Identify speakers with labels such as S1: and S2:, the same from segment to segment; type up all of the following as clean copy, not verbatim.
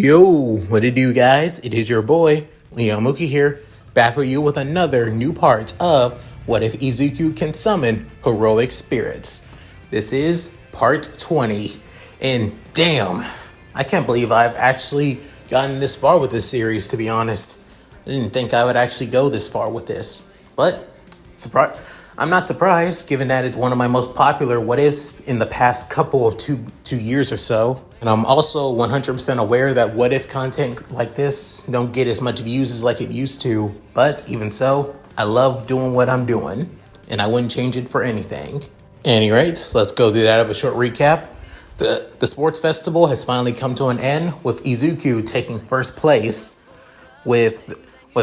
S1: Yo, what it do, guys? It is your boy, Leon Mookie here, back with you with another new part of What If Izuku Can Summon Heroic Spirits. This is part 20, and damn, I can't believe I've actually gotten this far with this series, to be honest. I didn't think I would actually go this far with this, but I'm not surprised, given that it's one of my most popular what ifs in the past couple of two years or so. And I'm also 100% aware that what if content like this don't get as much views as like it used to. But even so, I love doing what I'm doing, and I wouldn't change it for anything. Any rate, let's go through that of a short recap. The sports festival has finally come to an end, with Izuku taking first place, with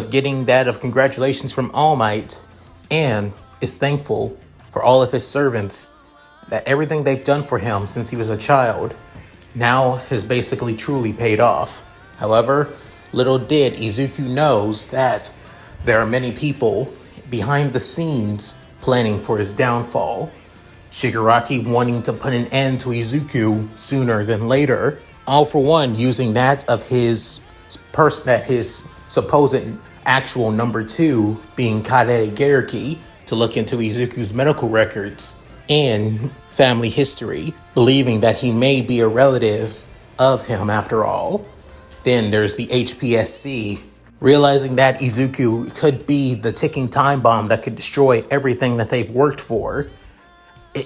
S1: getting that of congratulations from All Might, and is thankful for all of his servants, that everything they've done for him since he was a child now has basically truly paid off. However, little did Izuku knows that there are many people behind the scenes planning for his downfall. Shigaraki wanting to put an end to Izuku sooner than later, all for one using that of his supposed actual number 2 being Kadere Geriki to look into Izuku's medical records and family history, believing that he may be a relative of him after all. Then there's the HPSC, realizing that Izuku could be the ticking time bomb that could destroy everything that they've worked for,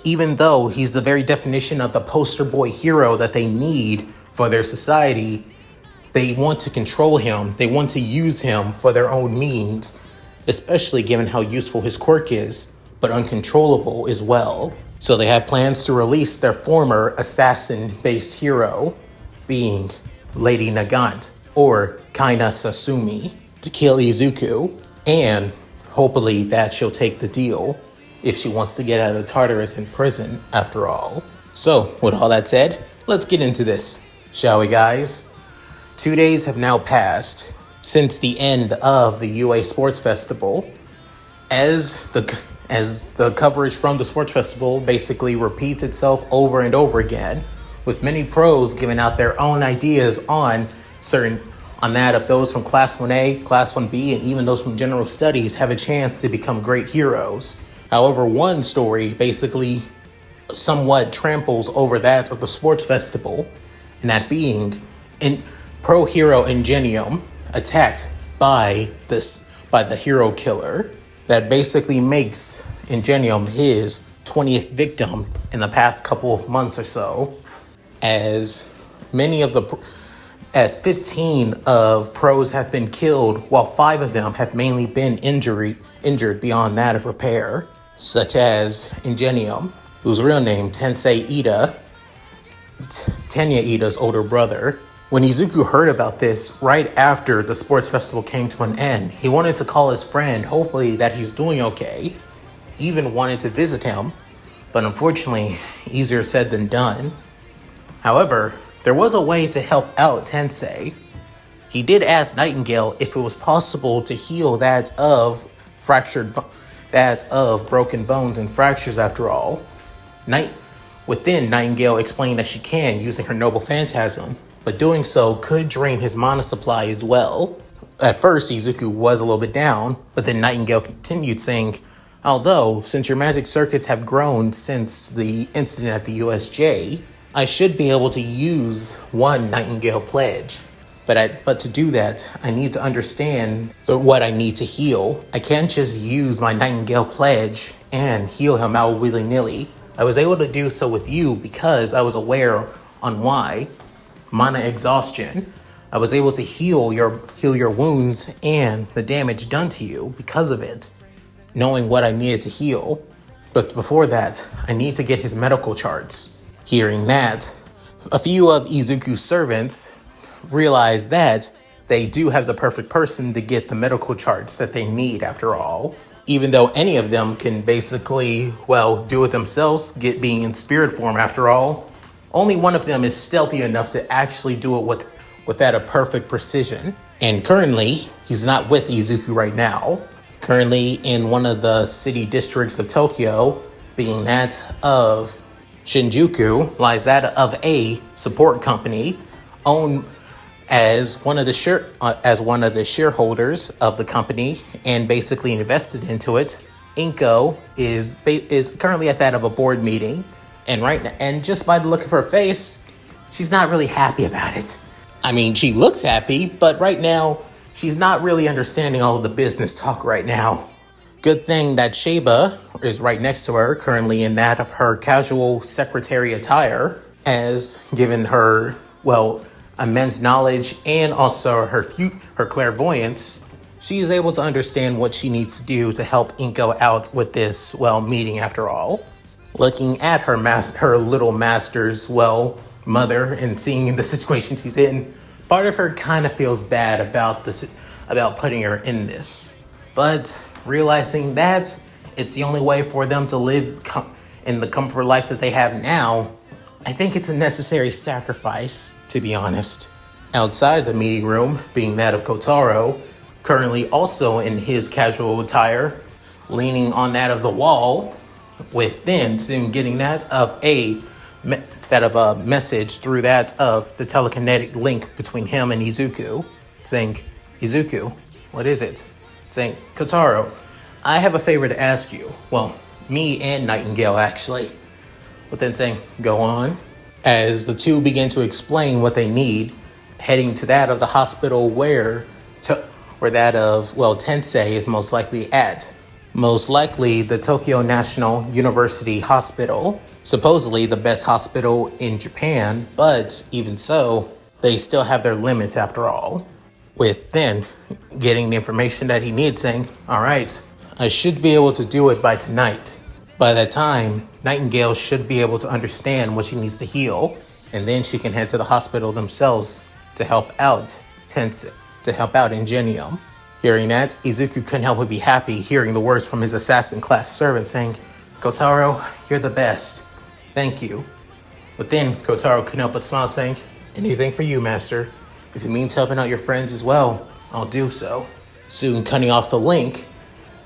S1: even though he's the very definition of the poster boy hero that they need for their society. They want to control him, they want to use him for their own means, especially given how useful his quirk is, but uncontrollable as well. So they have plans to release their former assassin-based hero, being Lady Nagant, or Kaina Sasumi, to kill Izuku, and hopefully that she'll take the deal if she wants to get out of Tartarus in prison after all. So, with all that said, let's get into this, shall we, guys? 2 days have now passed since the end of the UA Sports Festival, as the coverage from the Sports Festival basically repeats itself over and over again, with many pros giving out their own ideas on that of those from Class 1A, Class 1B, and even those from General Studies have a chance to become great heroes. However, one story basically somewhat tramples over that of the Sports Festival, and that being pro hero Ingenium attacked by the hero killer that basically makes Ingenium his 20th victim in the past couple of months or so, as 15 of pros have been killed, while 5 of them have mainly been injured beyond that of repair, such as Ingenium, whose real name Tensei Ida, Tenya Ida's older brother. When Izuku heard about this right after the sports festival came to an end, he wanted to call his friend, hopefully that he's doing okay, even wanted to visit him, but unfortunately, easier said than done. However, there was a way to help out Tensei. He did ask Nightingale if it was possible to heal that of broken bones and fractures after all. Within, Nightingale explained that she can using her noble phantasm, but doing so could drain his mana supply as well. At first, Izuku was a little bit down, but then Nightingale continued saying, although, since your magic circuits have grown since the incident at the USJ, I should be able to use one Nightingale pledge. But to do that, I need to understand what I need to heal. I can't just use my Nightingale pledge and heal him out willy-nilly. I was able to do so with you because I was aware on why. Mana exhaustion. I was able to heal your wounds and the damage done to you because of it, knowing what I needed to heal. But before that, I need to get his medical charts. Hearing that, a few of Izuku's servants realize that they do have the perfect person to get the medical charts that they need after all. Even though any of them can basically, do it themselves, being in spirit form after all, only one of them is stealthy enough to actually do it with that of perfect precision. And currently, he's not with Izuku right now. Currently in one of the city districts of Tokyo, being that of Shinjuku, lies that of a support company owned as one of the shareholders of the company and basically invested into it. Inko is currently at that of a board meeting, and just by the look of her face, she's not really happy about it. I mean, she looks happy, but right now she's not really understanding all of the business talk right now. Good thing that Sheba is right next to her, currently in that of her casual secretary attire, as given her, immense knowledge and also her clairvoyance, she is able to understand what she needs to do to help Inko out with this, meeting after all. Looking at her little master's, mother and seeing the situation she's in, part of her kind of feels bad about putting her in this. But realizing that it's the only way for them to live in the comfort life that they have now, I think it's a necessary sacrifice, to be honest. Outside the meeting room, being that of Kotaro, currently also in his casual attire, leaning on that of the wall, with then soon getting that of a message through that of the telekinetic link between him and Izuku, saying, "Izuku, what is it?" Saying, "Kotaro, I have a favor to ask you." Well, me and Nightingale, actually. But then saying, "Go on." As the two begin to explain what they need, heading to that of the hospital where that of, Tensei is most likely at. Most likely the Tokyo National University Hospital. Supposedly the best hospital in Japan, but even so, they still have their limits after all. With then getting the information that he needs, saying, "All right, I should be able to do it by tonight." By that time, Nightingale should be able to understand what she needs to heal, and then she can head to the hospital themselves to help out Ingenium. Hearing that, Izuku couldn't help but be happy hearing the words from his assassin-class servant saying, "Kotaro, you're the best. Thank you." But then Kotaro couldn't help but smile, saying, "Anything for you, master. If it means helping out your friends as well, I'll do so." Soon cutting off the link,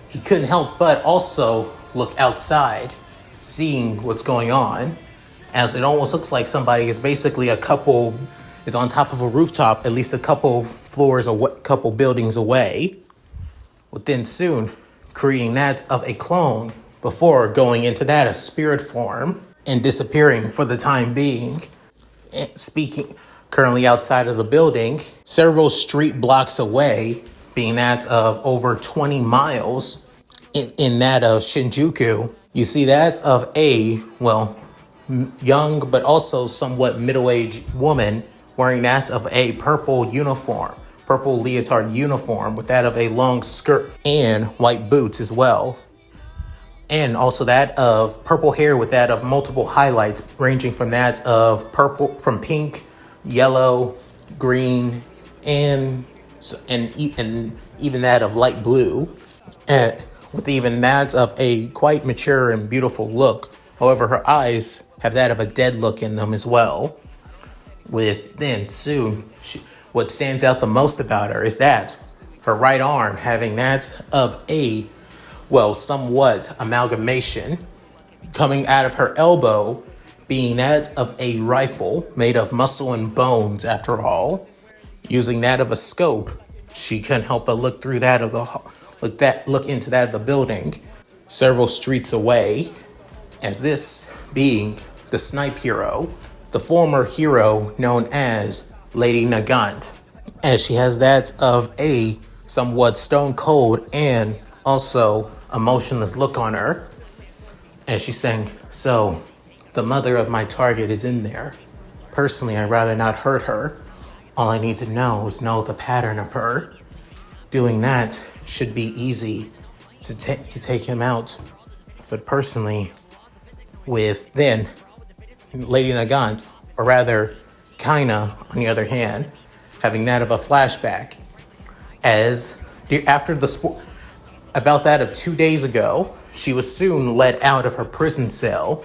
S1: he couldn't help but also look outside, seeing what's going on, as it almost looks like somebody is basically is on top of a rooftop, at least a couple buildings away. Within soon, creating that of a clone before going into that of spirit form and disappearing for the time being. Speaking currently outside of the building, several street blocks away, being that of over 20 miles, in that of Shinjuku, you see that of a, young but also somewhat middle-aged woman wearing that of a purple leotard uniform with that of a long skirt and white boots as well. And also that of purple hair with that of multiple highlights ranging from that of pink, yellow, green, and even that of light blue. With even that of a quite mature and beautiful look. However, her eyes have that of a dead look in them as well. With then soon, what stands out the most about her is that her right arm having that of a, somewhat amalgamation coming out of her elbow, being that of a rifle made of muscle and bones after all. Using that of a scope, she couldn't help but look through that of look into that of the building several streets away, as this being the snipe hero, the former hero known as Lady Nagant, as she has that of a somewhat stone cold and also emotionless look on her, as she's saying, "So, the mother of my target is in there. Personally, I'd rather not hurt her. All I need to know is know the pattern of her. Doing that should be easy to take him out. But personally, with then Lady Nagant, or rather Kaina, on the other hand, having that of a flashback, as after about that of 2 days ago, she was soon let out of her prison cell.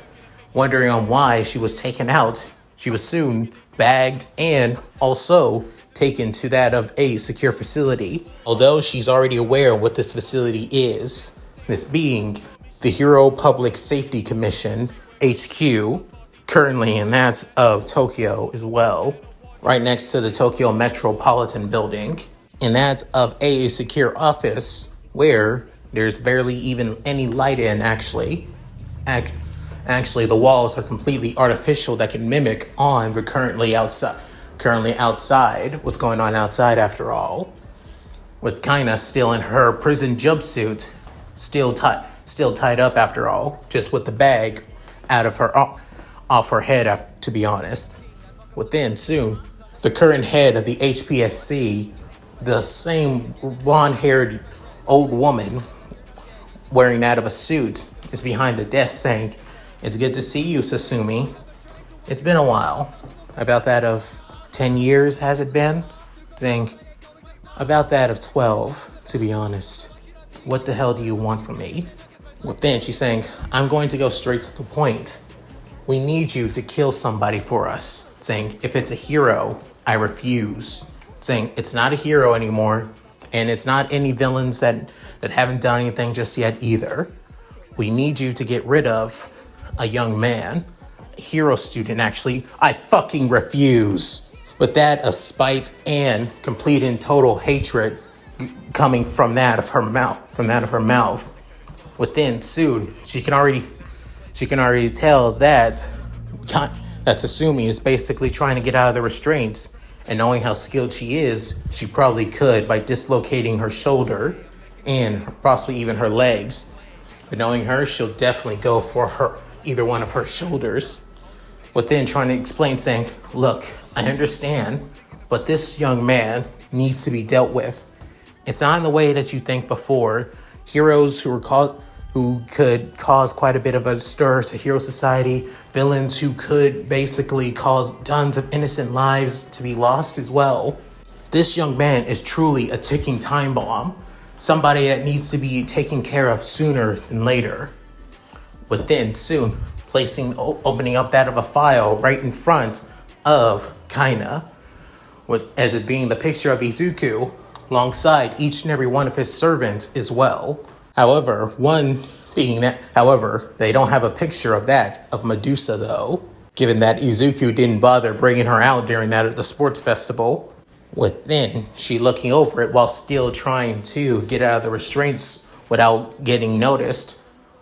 S1: Wondering on why she was taken out, she was soon bagged and also taken to that of a secure facility. Although she's already aware of what this facility is, this being the Hero Public Safety Commission, HQ, currently in that of Tokyo as well. right next to the Tokyo Metropolitan Building. And that's of a secure office where there's barely even any light in, actually. Actually, the walls are completely artificial that can mimic on the currently outside. What's going on outside, after all? With Kaina still in her prison jumpsuit, still tied up, after all, just with the bag off her head, to be honest. Within soon, the current head of the HPSC, the same blonde-haired old woman wearing that of a suit, is behind the desk saying, "It's good to see you, Sasumi. It's been a while." About that of 10 years, has it been? Saying, "About that of 12, to be honest. What the hell do you want from me?" Within, she's saying, "I'm going to go straight to the point. We need you to kill somebody for us." Saying, "If it's a hero, I refuse." Saying, "It's not a hero anymore, and it's not any villains that haven't done anything just yet either. We need you to get rid of a young man, a hero student, actually. I fucking refuse." With that of spite and complete and total hatred coming from that of her mouth. Within soon, she can already tell that Sasumi is basically trying to get out of the restraints, and knowing how skilled she is, she probably could by dislocating her shoulder and possibly even her legs. But knowing her, she'll definitely go for either one of her shoulders. Within trying to explain, saying, "Look, I understand, but this young man needs to be dealt with. It's not in the way that you think before. Heroes who could cause quite a bit of a stir to hero society, villains who could basically cause tons of innocent lives to be lost as well. This young man is truly a ticking time bomb, somebody that needs to be taken care of sooner than later." But then soon, opening up that of a file right in front of Kaina, as it being the picture of Izuku, alongside each and every one of his servants as well. However, they don't have a picture of that of Medusa though, given that Izuku didn't bother bringing her out during that at the sports festival. Within, she looking over it while still trying to get out of the restraints without getting noticed,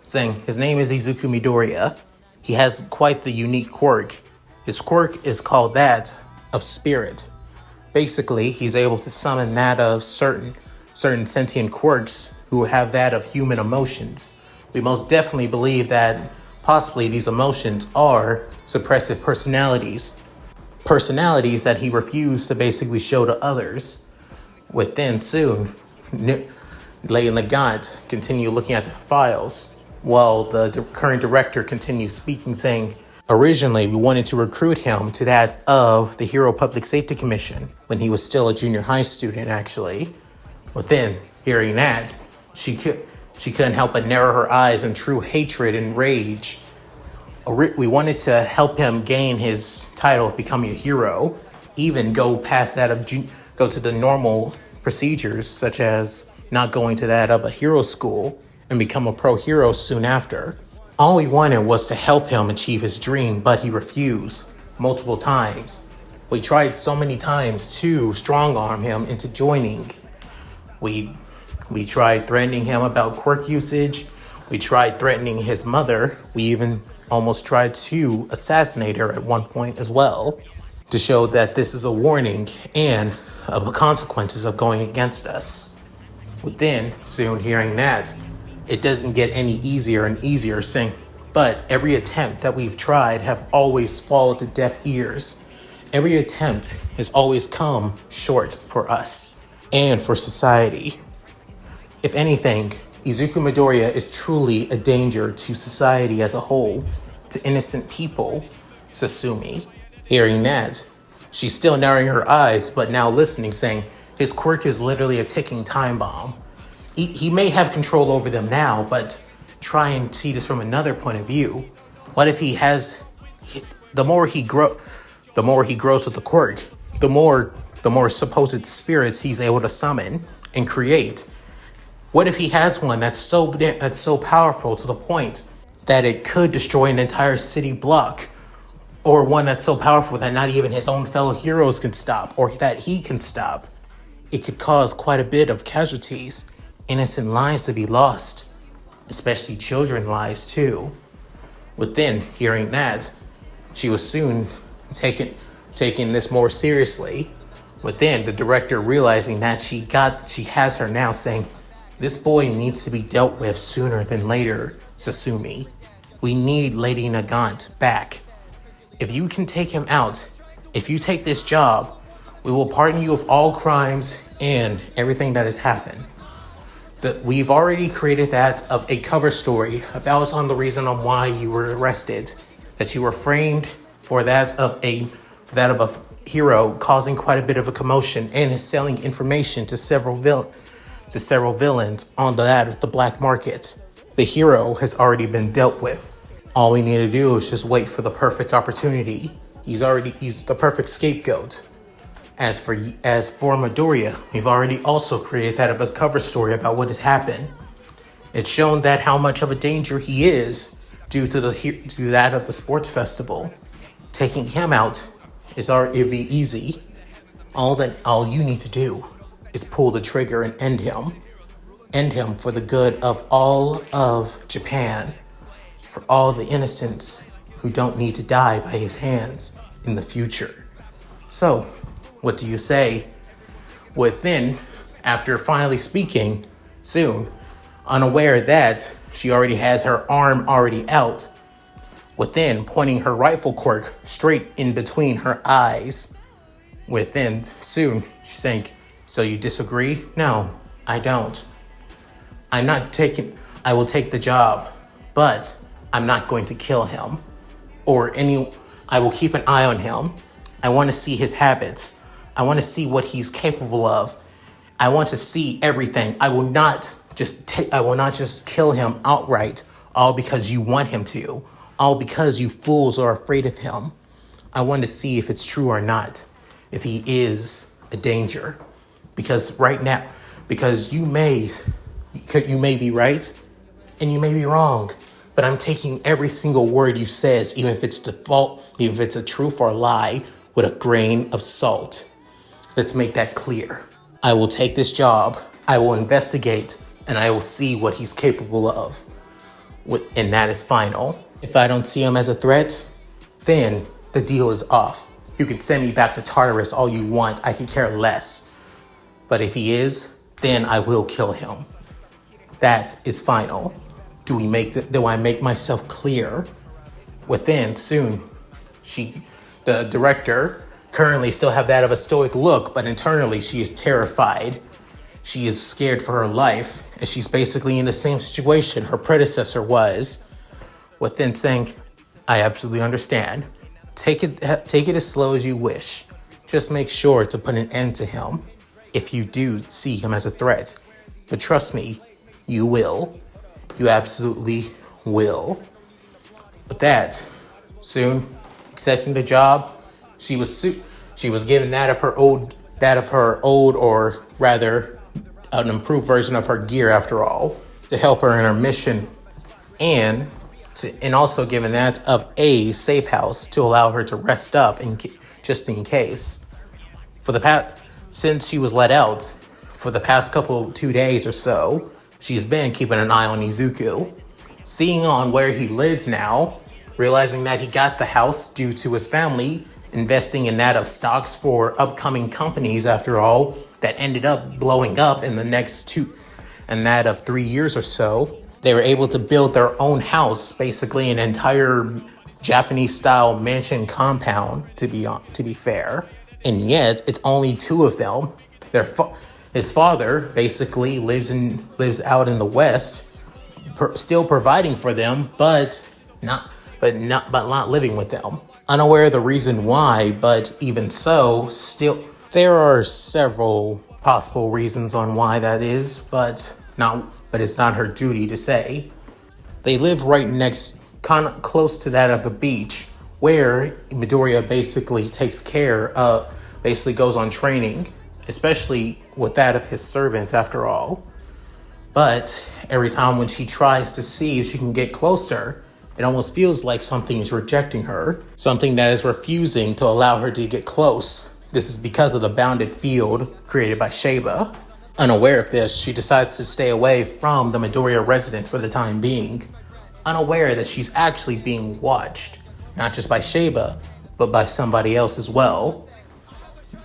S1: saying, "His name is Izuku Midoriya. He has quite the unique quirk. His quirk is called that of spirit. Basically, he's able to summon that of certain sentient quirks who have that of human emotions. We most definitely believe that possibly these emotions are suppressive personalities that he refused to basically show to others." Within soon, Lady Nagant continue looking at the files, while the current director continues speaking, saying, "Originally, we wanted to recruit him to that of the Hero Public Safety Commission when he was still a junior high student, actually." Within hearing that, she couldn't help but narrow her eyes in true hatred and rage. We wanted to help him gain his title of becoming a hero, even go past that of go to the normal procedures, such as not going to that of a hero school and become a pro hero soon after. All we wanted was to help him achieve his dream, but he refused multiple times. We tried so many times to strong-arm him into joining. We tried threatening him about quirk usage. We tried threatening his mother. We even almost tried to assassinate her at one point as well, to show that this is a warning and of the consequences of going against us. Within soon hearing that, it doesn't get any easier and easier, saying, "But every attempt that we've tried have always fallen to deaf ears. Every attempt has always come short for us and for society. If anything, Izuku Midoriya is truly a danger to society as a whole, to innocent people, Sasumi." Hearing that, she's still narrowing her eyes, but now listening, saying, "His quirk is literally a ticking time bomb. He may have control over them now, but try and see this from another point of view. What if the more he grows with the quirk, the more supposed spirits he's able to summon and create. What if he has one that's so powerful to the point that it could destroy an entire city block or one that's so powerful that not even his own fellow heroes can stop, or that he can stop, it could cause quite a bit of casualties, innocent lives to be lost, especially children lives too. Within hearing that, she was soon taking this more seriously. Within the director realizing that she has her now, saying, "This boy needs to be dealt with sooner than later, Sasumi. We need Lady Nagant back. If you can take him out, if you take this job, we will pardon you of all crimes and everything that has happened." We've already created that of a cover story about on the reason on why you were arrested, that you were framed for that of a hero causing quite a bit of a commotion and is selling information to several villains on that of the black market. The hero has already been dealt with. All we need to do is just wait for the perfect opportunity. He's the perfect scapegoat. As for Midoriya, we've already also created that of a cover story about what has happened. It's shown that how much of a danger he is due to that of the sports festival. Taking him out it'd be easy. All you need to do is pull the trigger and end him. End him for the good of all of Japan, for all the innocents who don't need to die by his hands in the future. So, what do you say? Within, after finally speaking, soon, unaware that she already has her arm already out, within pointing her rifle quirk straight in between her eyes. Within, soon, she's saying, "So you disagree?" "No, I don't. I will take the job, but I'm not going to kill him. I will keep an eye on him. I want to see his habits. I want to see what he's capable of. I want to see everything. I will not just kill him outright, all because you want him to. All because you fools are afraid of him. I want to see if it's true or not, if he is a danger. Because right now, you may be right and you may be wrong, but I'm taking every single word you says, even if it's even if it's a truth or a lie, with a grain of salt. Let's make that clear. I will take this job, I will investigate, and I will see what he's capable of. And that is final. If I don't see him as a threat, then the deal is off. You can send me back to Tartarus all you want. I could care less. But if he is, then I will kill him. That is final. Do I make myself clear? Within, soon, the director, currently still have that of a stoic look, but internally she is terrified. She is scared for her life, and she's basically in the same situation her predecessor was. Within saying, "I absolutely understand. Take it as slow as you wish. Just make sure to put an end to him if you do see him as a threat. But trust me, you will. You absolutely will." With that, soon accepting the job, she was given that of her old, or rather, an improved version of her gear after all, to help her in her mission, and also given that of a safe house to allow her to rest up just in case. Since she was let out, for the past 2 days or so, she's been keeping an eye on Izuku, seeing on where he lives now, realizing that he got the house due to his family investing in that of stocks for upcoming companies after all, that ended up blowing up in the next 3 years or so. They were able to build their own house, basically an entire Japanese-style mansion compound, to be fair. And yet, it's only 2 of them. His father basically lives out in the West, still providing for them, but not living with them. Unaware of the reason why, but even so, still there are several possible reasons on why that is, but it's not her duty to say. They live right next, kind of close to that of the beach, where Midoriya basically goes on training, especially with that of his servants after all. But every time when she tries to see if she can get closer, It almost feels like something is rejecting her, something that is refusing to allow her to get close. This is because of the bounded field created by Sheba. Unaware of this, she decides to stay away from the Midoriya residence for the time being, unaware that she's actually being watched, not just by Sheba, but by somebody else as well.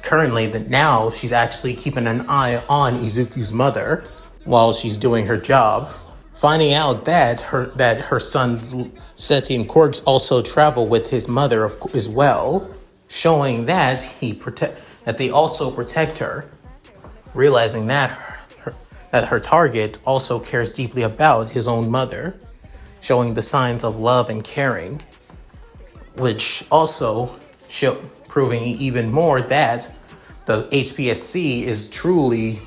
S1: Currently, now she's actually keeping an eye on Izuku's mother while she's doing her job, finding out that her son's sentient quirks also travel with his mother as well, showing that that they also protect her, realizing that her target also cares deeply about his own mother, showing the signs of love and caring, which also proving even more that the HPSC is truly,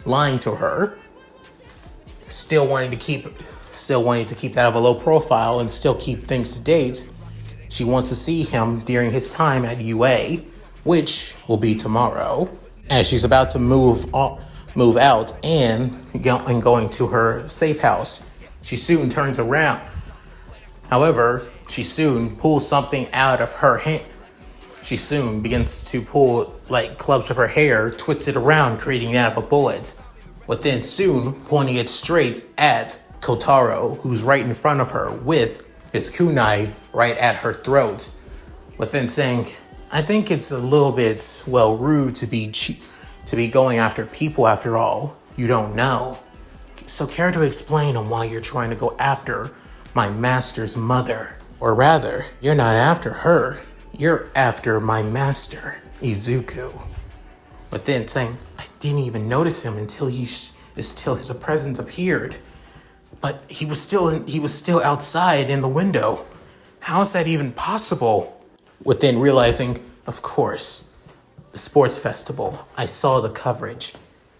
S1: lying to her, still wanting to keep that of a low profile and still keep things to date. She wants to see him during his time at UA, which will be tomorrow, as she's about to move out and going to her safe house. She soon turns around. However, she soon pulls something out of her hand. She soon begins to pull clubs of her hair, twist it around, creating that of a bullet, but then soon pointing it straight at Kotaro, who's right in front of her with his kunai right at her throat, but then saying, I think it's a little bit, rude to be going after people after all. You don't know. So care to explain on why you're trying to go after my master's mother? Or rather, you're not after her. You're after my master, Izuku. But then saying, I didn't even notice him until his presence appeared. But he was still outside in the window. How is that even possible? Within realizing, of course, the sports festival. I saw the coverage.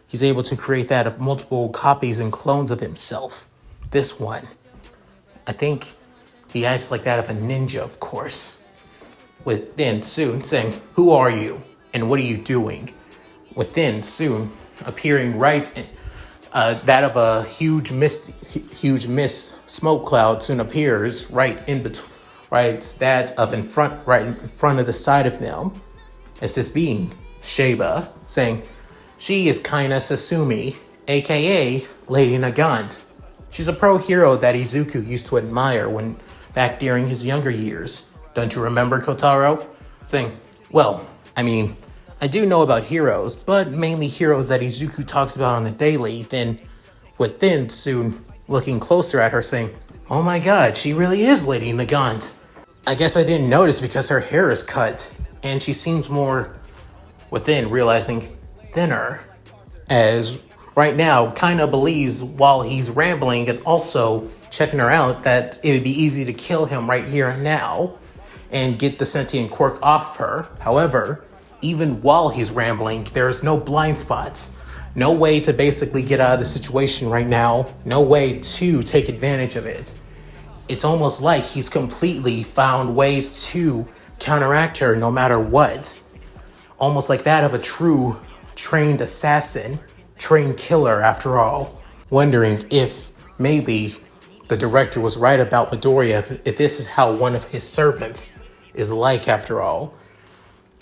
S1: He's able to create that of multiple copies and clones of himself. This one, I think he acts like that of a ninja, of course. Within soon saying, who are you and what are you doing? Within soon appearing right in, that of a huge mist smoke cloud soon appears right in between, right in front of the side of them. As this being Sheba saying, she is Kaina Sasumi, aka Lady Nagant. She's a pro hero that Izuku used to admire when back during his younger years. Don't you remember, Kotaro? Saying, I do know about heroes, but mainly heroes that Izuku talks about on a daily. Then, within soon looking closer at her saying, oh my god, she really is Lady Nagant. I guess I didn't notice because her hair is cut, and she seems more, within realizing, thinner. As right now, kinda believes while he's rambling and also checking her out that it would be easy to kill him right here and now and get the sentient quirk off her. However, even while he's rambling, there's no blind spots. No way to basically get out of the situation right now. No way to take advantage of it. It's almost like he's completely found ways to counteract her no matter what. Almost like that of a true trained assassin, trained killer after all. Wondering if maybe the director was right about Midoriya, if this is how one of his servants is like after all.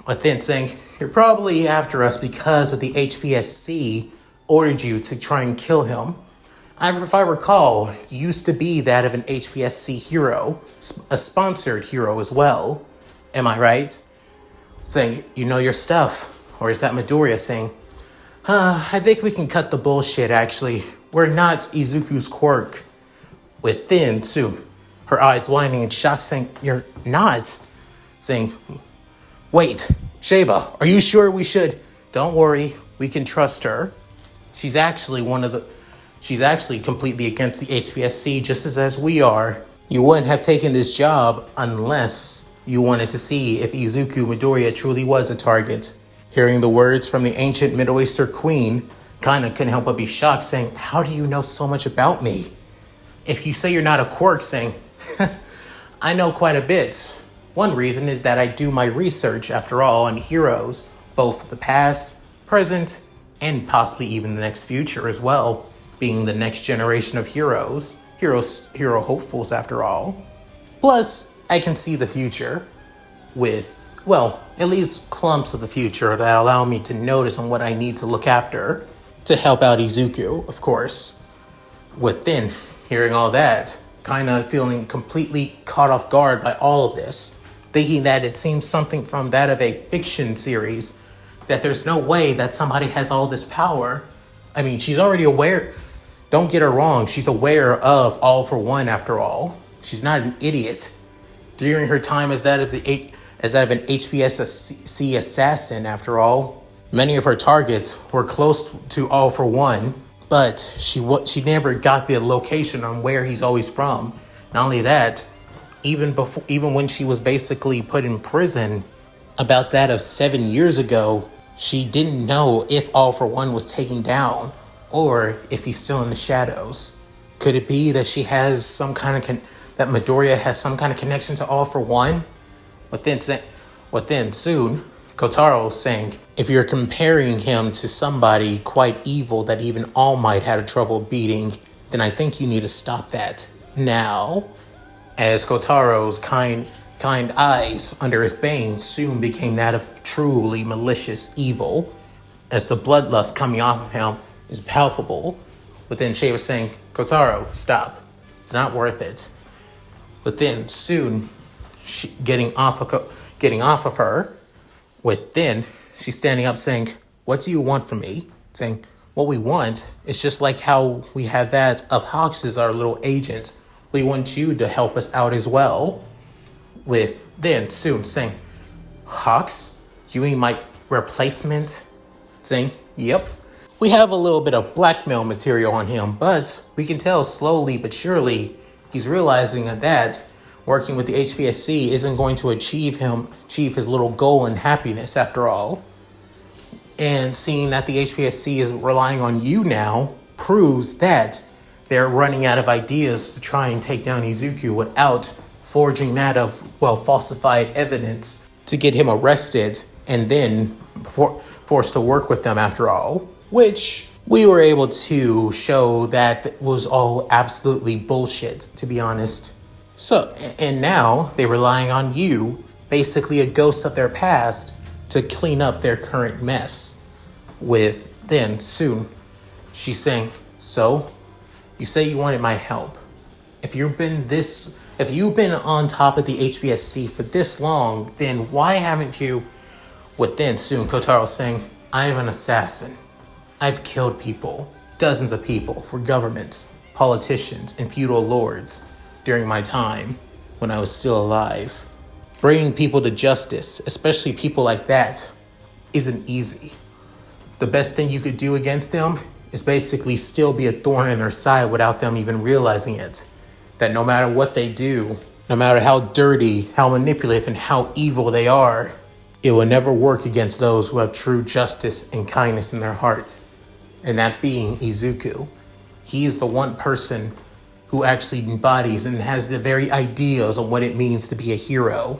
S1: But then saying, you're probably after us because of the HPSC ordered you to try and kill him. If I recall, he used to be that of an HPSC hero, a sponsored hero as well. Am I right? Saying, you know your stuff. Or is that Midoriya saying, I think we can cut the bullshit actually. We're not Izuku's quirk. Within soon, her eyes widening in shock saying, you're not? Saying, wait, Sheba, are you sure we should? Don't worry, we can trust her. She's actually completely against the HPSC just as we are. You wouldn't have taken this job unless you wanted to see if Izuku Midoriya truly was a target. Hearing the words from the ancient Middle Eastern queen, Kana couldn't help but be shocked, saying, how do you know so much about me? If you say you're not a quirk, saying, I know quite a bit. One reason is that I do my research, after all, on heroes, both the past, present, and possibly even the next future as well, being the next generation of heroes. hero hopefuls after all. Plus, I can see the future with, well, at least clumps of the future that allow me to notice on what I need to look after to help out Izuku, of course. Within hearing all that, kind of feeling completely caught off guard by all of this, thinking that it seems something from that of a fiction series, that there's no way that somebody has all this power. I mean, she's already aware. Don't get her wrong, she's aware of All for One after all. She's not an idiot. During her time as that of an HPSC assassin, after all, many of her targets were close to All for One, but she never got the location on where he's always from. Not only that, even when she was basically put in prison, about that of 7 years ago, she didn't know if All for One was taken down or if he's still in the shadows. Could it be that she has some kind of that Midoriya has some kind of connection to All for One? But then soon, Kotaro saying, if you're comparing him to somebody quite evil that even All Might had trouble beating, then I think you need to stop that now. As Kotaro's kind eyes under his bane soon became that of truly malicious evil, as the bloodlust coming off of him is palpable. But then Shay was saying, Kotaro, stop. It's not worth it. But then soon, getting off of her, within, she's standing up saying, what do you want from me? Saying, what we want is just like how we have that of Hawks as our little agent. We want you to help us out as well. With then soon saying, Hawks, you ain't my replacement? Saying, yep. We have a little bit of blackmail material on him, but we can tell slowly but surely he's realizing that working with the HPSC isn't going to achieve his little goal and happiness after all. And seeing that the HPSC is relying on you now proves that they're running out of ideas to try and take down Izuku without forging that of, falsified evidence to get him arrested and then forced to work with them after all. Which we were able to show that was all absolutely bullshit, to be honest. So, and now they're relying on you, basically a ghost of their past, to clean up their current mess. With then soon, she's saying, so, you say you wanted my help. If you've been on top of the HPSC for this long, then why haven't you? With then soon, Kotaro saying, I am an assassin. I've killed people, dozens of people, for governments, politicians, and feudal lords during my time when I was still alive. Bringing people to justice, especially people like that, isn't easy. The best thing you could do against them is basically still be a thorn in their side without them even realizing it. That no matter what they do, no matter how dirty, how manipulative, and how evil they are, it will never work against those who have true justice and kindness in their heart. And that being Izuku. He is the one person who actually embodies and has the very ideas on what it means to be a hero.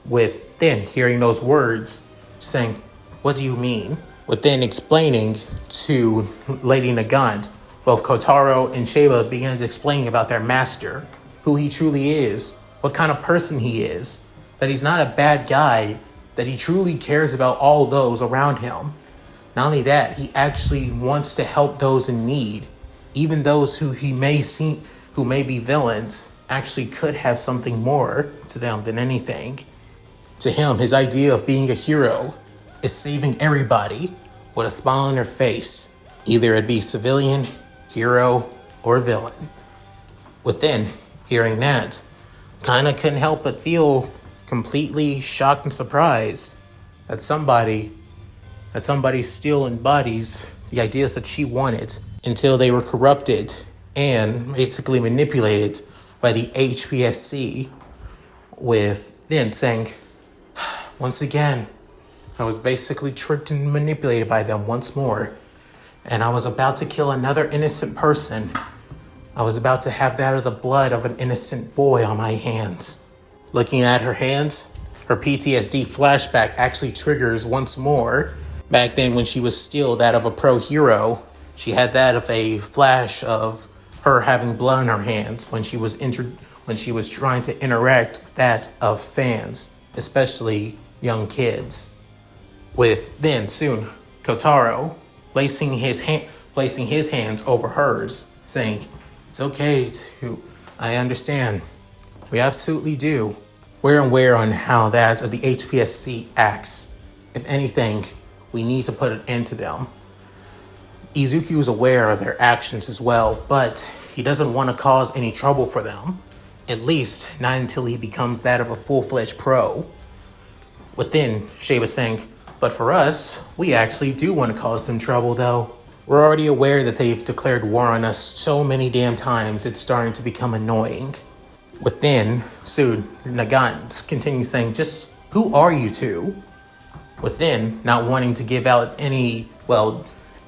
S1: With then hearing those words, saying, what do you mean? With then explaining to Lady Nagant, both Kotaro and Sheba began to explain about their master, who he truly is, what kind of person he is, that he's not a bad guy, that he truly cares about all those around him. Not only that, he actually wants to help those in need. Even those who may be villains actually could have something more to them than anything. To him, his idea of being a hero is saving everybody with a smile on their face. Either it be civilian, hero, or villain. Within hearing that, kinda couldn't help but feel completely shocked and surprised that somebody still embodies the ideas that she wanted until they were corrupted and basically manipulated by the HPSC. With then saying, once again, I was basically tricked and manipulated by them once more, and I was about to kill another innocent person. I was about to have that of the blood of an innocent boy on my hands. Looking at her hands, her PTSD flashback actually triggers once more. Back then when she was still that of a pro hero, she had that of a flash of her having blood on her hands when she was trying to interact with that of fans, especially young kids. With then soon Kotaro placing his hands over hers, saying, "It's okay to, I understand. We absolutely do. We're aware on how that of the HPSC acts. If anything, we need to put an end to them." Izuku is aware of their actions as well, but he doesn't want to cause any trouble for them. At least not until he becomes that of a full-fledged pro. Within, Sheba saying, "But for us, we actually do want to cause them trouble though. We're already aware that they've declared war on us so many damn times it's starting to become annoying." Within, Lady Nagant continues saying, "Just who are you two?" Within, not wanting to give out any,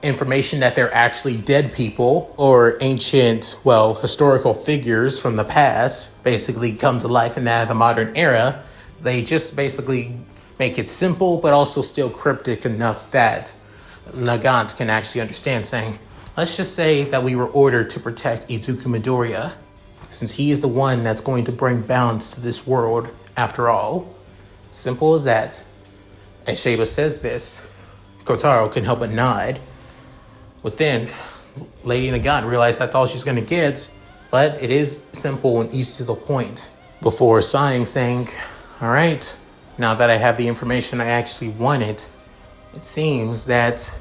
S1: information that they're actually dead people or ancient, historical figures from the past basically come to life in that of the modern era, they just basically make it simple but also still cryptic enough that Nagant can actually understand, saying, "Let's just say that we were ordered to protect Izuku Midoriya, since he is the one that's going to bring balance to this world after all." Simple as that. As Sheba says this, Kotaro can help but nod. Within, Lady Nagant realized that's all she's going to get, but it is simple and easy to the point. Before sighing, saying, "All right, now that I have the information I actually wanted, it seems that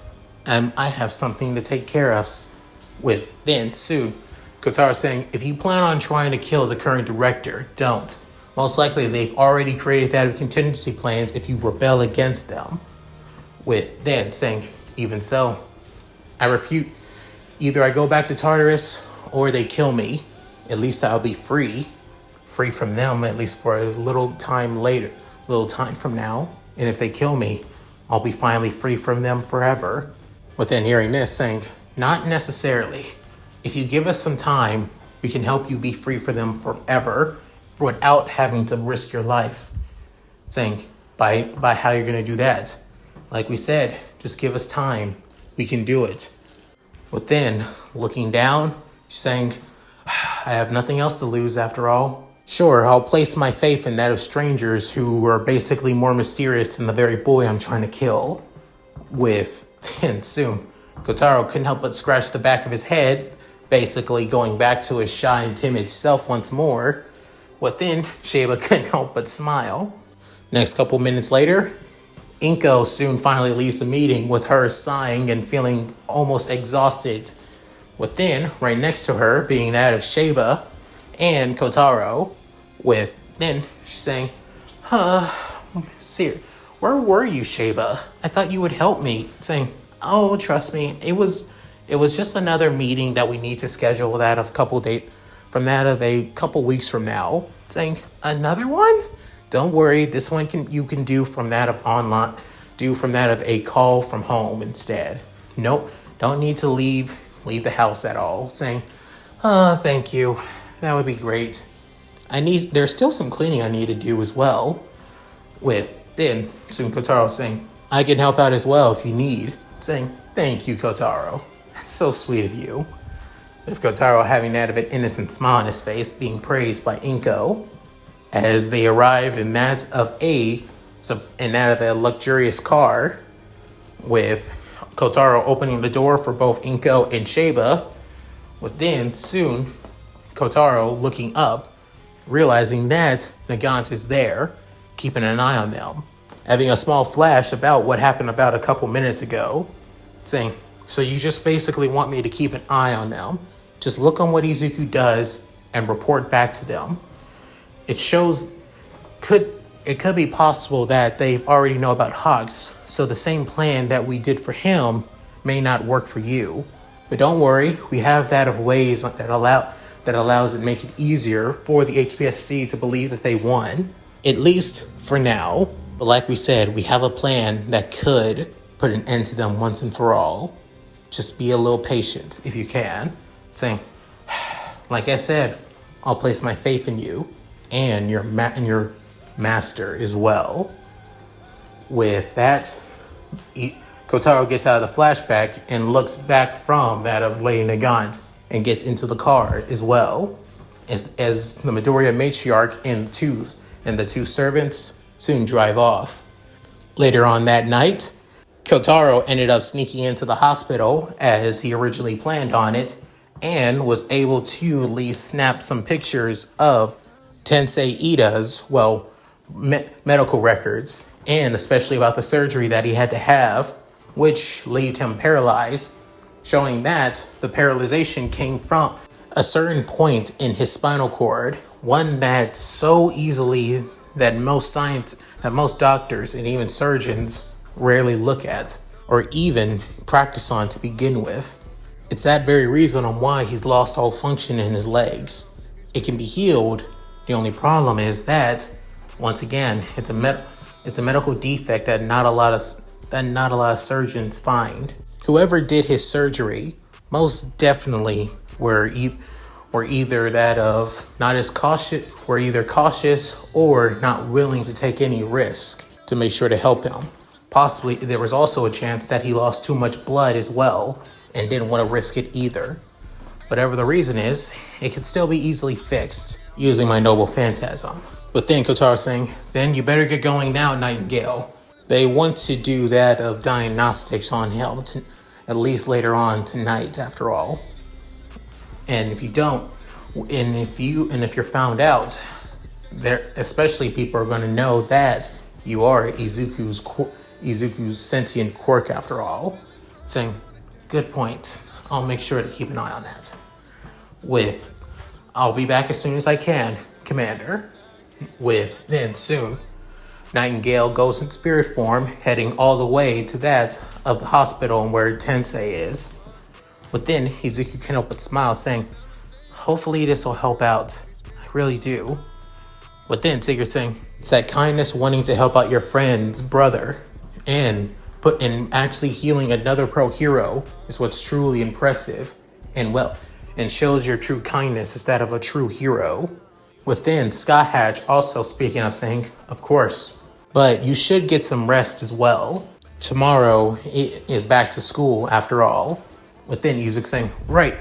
S1: I have something to take care of." With then, soon, Kotaro saying, "If you plan on trying to kill the current director, don't. Most likely they've already created that of contingency plans if you rebel against them." With then saying, "Even so, I refute. Either I go back to Tartarus or they kill me. At least I'll be free from them, at least for a little time from now. And if they kill me, I'll be finally free from them forever." Within hearing this, saying, "Not necessarily. If you give us some time, we can help you be free from them forever without having to risk your life." Saying, by how you're going to do that. Like we said, just give us time. We can do it. Within, looking down, she's saying, "I have nothing else to lose after all. Sure, I'll place my faith in that of strangers who are basically more mysterious than the very boy I'm trying to kill." With, and soon, Kotaro couldn't help but scratch the back of his head, basically going back to his shy and timid self once more. Within, Sheba couldn't help but smile. Next couple minutes later, Inko soon finally leaves the meeting with her sighing and feeling almost exhausted. Within, right next to her, being that of Sheba and Kotaro. With then she's saying, "Sir, where were you, Sheba? I thought you would help me." Saying, "Oh, trust me, it was just another meeting that we need to schedule that of a couple weeks from now." Saying, "Another one? Don't worry, this one you can do from that of online, do from that of a call from home instead. Nope, don't need to leave the house at all." Saying, "Thank you. That would be great. There's still some cleaning I need to do as well." With then soon Kotaro saying, "I can help out as well if you need." Saying, "Thank you, Kotaro. That's so sweet of you." With Kotaro having that of an innocent smile on his face, being praised by Inko. As they arrive in that of a luxurious car, with Kotaro opening the door for both Inko and Sheba. Within, soon, Kotaro looking up, realizing that Nagant is there, keeping an eye on them. Having a small flash about what happened about a couple minutes ago. Saying, "So you just basically want me to keep an eye on them? Just look on what Izuku does and report back to them." It could be possible that they've already know about Hawks, so the same plan that we did for him may not work for you. But don't worry, we have that of ways that allows it make it easier for the HPSC to believe that they won, at least for now. But like we said, we have a plan that could put an end to them once and for all. Just be a little patient if you can. Saying, "Like I said, I'll place my faith in you and your master as well." With that, Kotaro gets out of the flashback and looks back from that of Lady Nagant and gets into the car as well, as the Midoriya matriarch and the two servants soon drive off. Later on that night, Kotaro ended up sneaking into the hospital as he originally planned on it, and was able to at least snap some pictures of Tensei Ida's, medical records, and especially about the surgery that he had to have, which left him paralyzed, showing that the paralyzation came from a certain point in his spinal cord, one that so easily that most doctors and even surgeons rarely look at or even practice on to begin with. It's that very reason on why he's lost all function in his legs. It can be healed. The only problem is that, once again, it's a medical defect that not a lot of surgeons find. Whoever did his surgery most definitely were either that of not as cautious, were either cautious or not willing to take any risk to make sure to help him. Possibly there was also a chance that he lost too much blood as well and didn't want to risk it either. Whatever the reason is, it can still be easily fixed using my noble phantasm. But then Kotaro saying, then you better get going now, Nightingale. They want to do that of diagnostics on him, at least later on tonight, after all. And if you don't, and if you're found out, there, especially people are going to know that you are Izuku's sentient quirk after all. Saying, good point. I'll make sure to keep an eye on that. I'll be back as soon as I can, Commander. Then soon, Nightingale goes in spirit form, heading all the way to that of the hospital where Tensei is. But then Izuku can't help but smile, saying, hopefully this will help out. I really do. But then Tigger's saying, it's that kindness wanting to help out your friend's brother and actually healing another pro hero is what's truly impressive and shows your true kindness is that of a true hero. Within, Sky Hatch also speaking up, saying, of course, but you should get some rest as well. Tomorrow is back to school after all. Within, Izuku saying, right.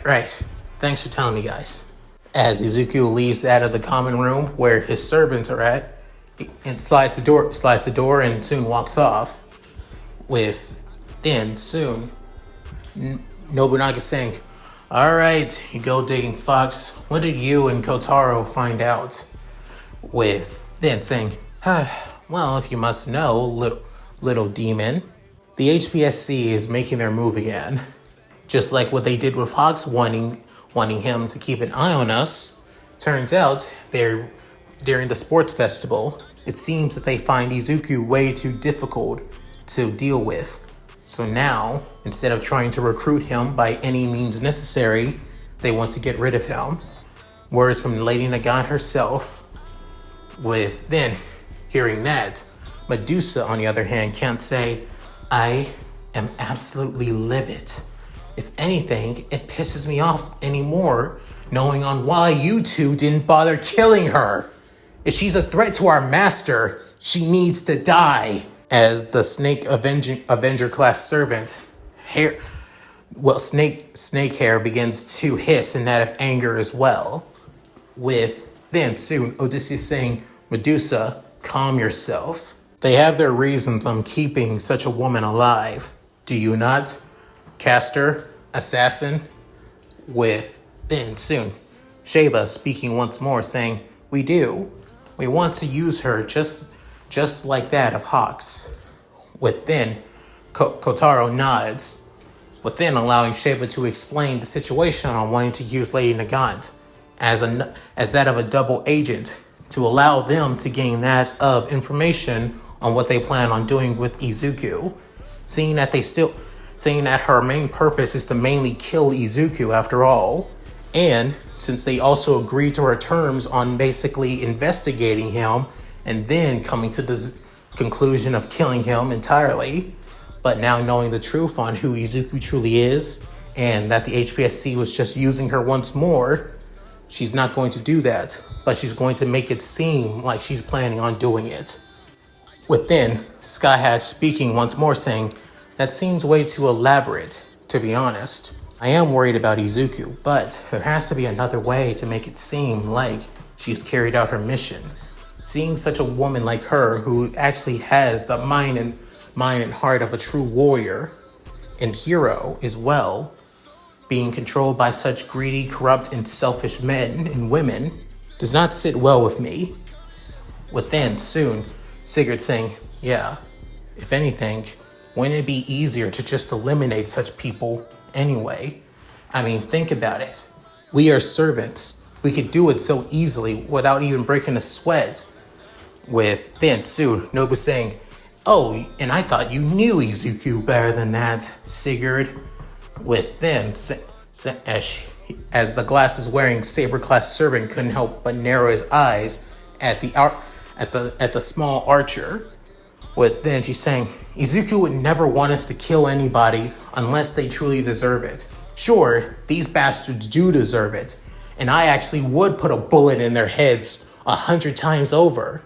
S1: Thanks for telling me, guys. As Izuku leaves out of the common room where his servants are at, and slides the door and soon walks off. Soon, Nobunaga saying, all right, you go digging fox. What did you and Kotaro find out? Saying, well, if you must know, little demon, the HPSC is making their move again. Just like what they did with Hawks wanting him to keep an eye on us. Turns out, during the sports festival, it seems that they find Izuku way too difficult to deal with. So now, instead of trying to recruit him by any means necessary, they want to get rid of him. Words from Lady Nagant herself. Hearing that, Medusa, on the other hand, can't say, I am absolutely livid. If anything, it pisses me off anymore, knowing on why you two didn't bother killing her. If she's a threat to our master, she needs to die. As the Snake Avenger class servant, Snake Hair begins to hiss in that of anger as well. Soon Odysseus saying, Medusa, calm yourself. They have their reasons on keeping such a woman alive. Do you not? Caster, assassin? Soon Sheba speaking once more, saying, we do. We want to use her just like that of Hawks. Kotaro nods, allowing Sheba to explain the situation on wanting to use Lady Nagant as that of a double agent to allow them to gain that of information on what they plan on doing with Izuku, seeing that her main purpose is to mainly kill Izuku after all, and since they also agreed to her terms on basically investigating him and then coming to the conclusion of killing him entirely, but now knowing the truth on who Izuku truly is and that the HPSC was just using her once more, she's not going to do that, but she's going to make it seem like she's planning on doing it. Sky Hatch speaking once more, saying, that seems way too elaborate, to be honest. I am worried about Izuku, but there has to be another way to make it seem like she's carried out her mission. Seeing such a woman like her, who actually has the mind and heart of a true warrior and hero as well, being controlled by such greedy, corrupt, and selfish men and women, does not sit well with me. Within soon, Sigurd saying, yeah, if anything, wouldn't it be easier to just eliminate such people anyway? I mean, think about it. We are servants. We could do it so easily without even breaking a sweat. With then soon, Nobu saying, oh, and I thought you knew Izuku better than that, Sigurd. With then, as the glasses-wearing saber-class servant couldn't help but narrow his eyes at the small archer. With then she's saying, Izuku would never want us to kill anybody unless they truly deserve it. Sure, these bastards do deserve it, and I actually would put a bullet in their heads 100 times over.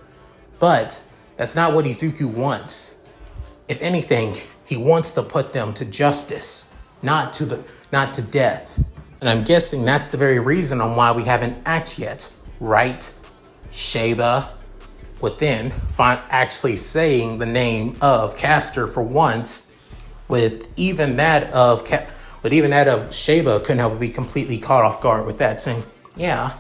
S1: But that's not what Izuku wants. If anything, he wants to put them to justice, not to death. And I'm guessing that's the very reason on why we haven't acted yet, right? Sheba. Within actually saying the name of Castor for once, with even that of Sheba couldn't help but be completely caught off guard with that, saying, yeah,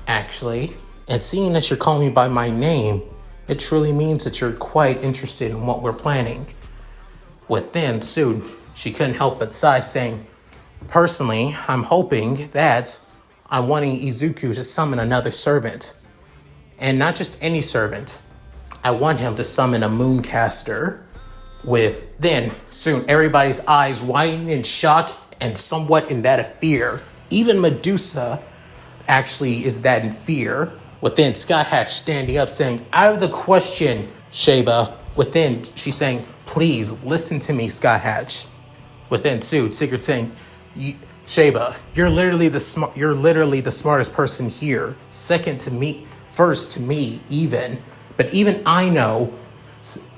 S1: actually. And seeing that you're calling me by my name, it truly means that you're quite interested in what we're planning. Within soon, she couldn't help but sigh, saying, personally, I'm hoping that I'm wanting Izuku to summon another servant. And not just any servant. I want him to summon a mooncaster. With then, soon, everybody's eyes widening in shock and somewhat in that of fear. Even Medusa actually is that in fear. Within, Sky Hatch standing up saying, out of the question, Sheba. Within, she's saying, please listen to me, Sky Hatch. Within, Sigurd saying, Sheba, you're literally the smartest person here. Second to me. First to me, even. But even I know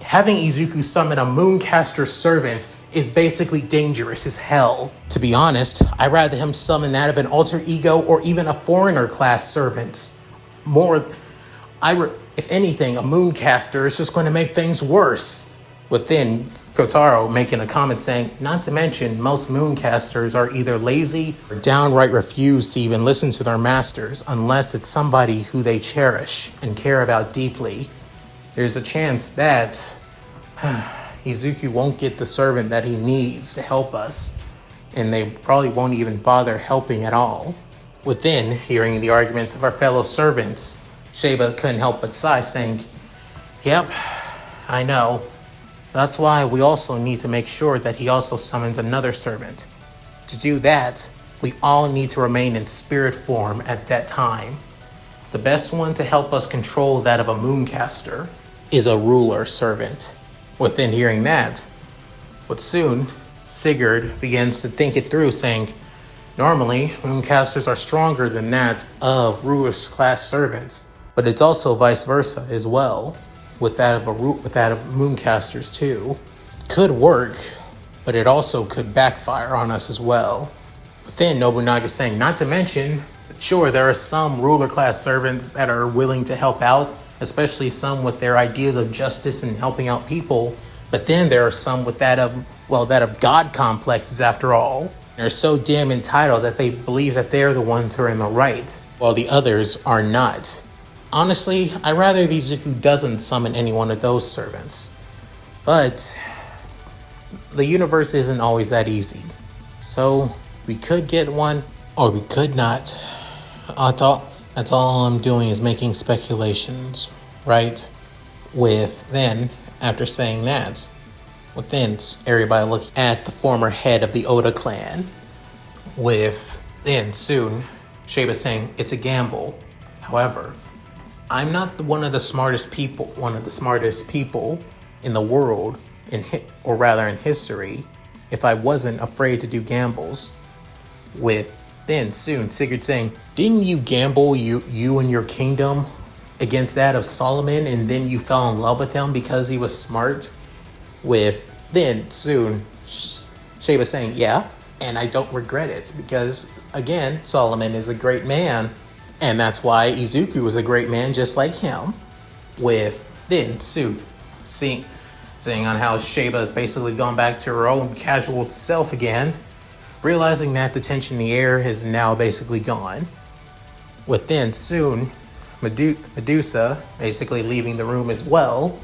S1: having Izuku summon a Mooncaster servant is basically dangerous as hell. To be honest, I'd rather him summon that of an alter ego or even a foreigner class servant. If anything, a Mooncaster is just going to make things worse. Within, Kotaro making a comment saying, not to mention, most Mooncasters are either lazy or downright refuse to even listen to their masters unless it's somebody who they cherish and care about deeply. There's a chance that Izuku won't get the servant that he needs to help us, and they probably won't even bother helping at all. Within, hearing the arguments of our fellow servants, Sheba couldn't help but sigh, saying, yep, I know. That's why we also need to make sure that he also summons another servant. To do that, we all need to remain in spirit form at that time. The best one to help us control that of a Mooncaster is a ruler servant. Within hearing that, but soon, Sigurd begins to think it through, saying, normally, Mooncasters are stronger than that of ruler's class servants, but it's also vice versa as well. With that of Mooncasters too. Could work, but it also could backfire on us as well. Within, Nobunaga saying, not to mention, sure, there are some ruler class servants that are willing to help out, especially some with their ideas of justice and helping out people, but then there are some with that of God complexes after all. They're so damn entitled that they believe that they're the ones who are in the right, while the others are not. Honestly, I'd rather if Izuku doesn't summon any one of those servants. But the universe isn't always that easy. So we could get one, or we could not. That's all I'm doing is making speculations, right? With then, after saying that, with then everybody looking at the former head of the Oda clan. With then soon, Sheba saying, it's a gamble. However, I'm not one of the smartest people in the world, in history, if I wasn't afraid to do gambles. With then soon Sigurd saying, didn't you gamble you and your kingdom against that of Solomon, and then you fell in love with him because he was smart? With then soon Sheba saying, yeah, and I don't regret it because, again, Solomon is a great man, and that's why Izuku is a great man just like him. With then Sue seeing on how Sheba has basically gone back to her own casual self again, realizing that the tension in the air is now basically gone. With then soon Medusa basically leaving the room as well,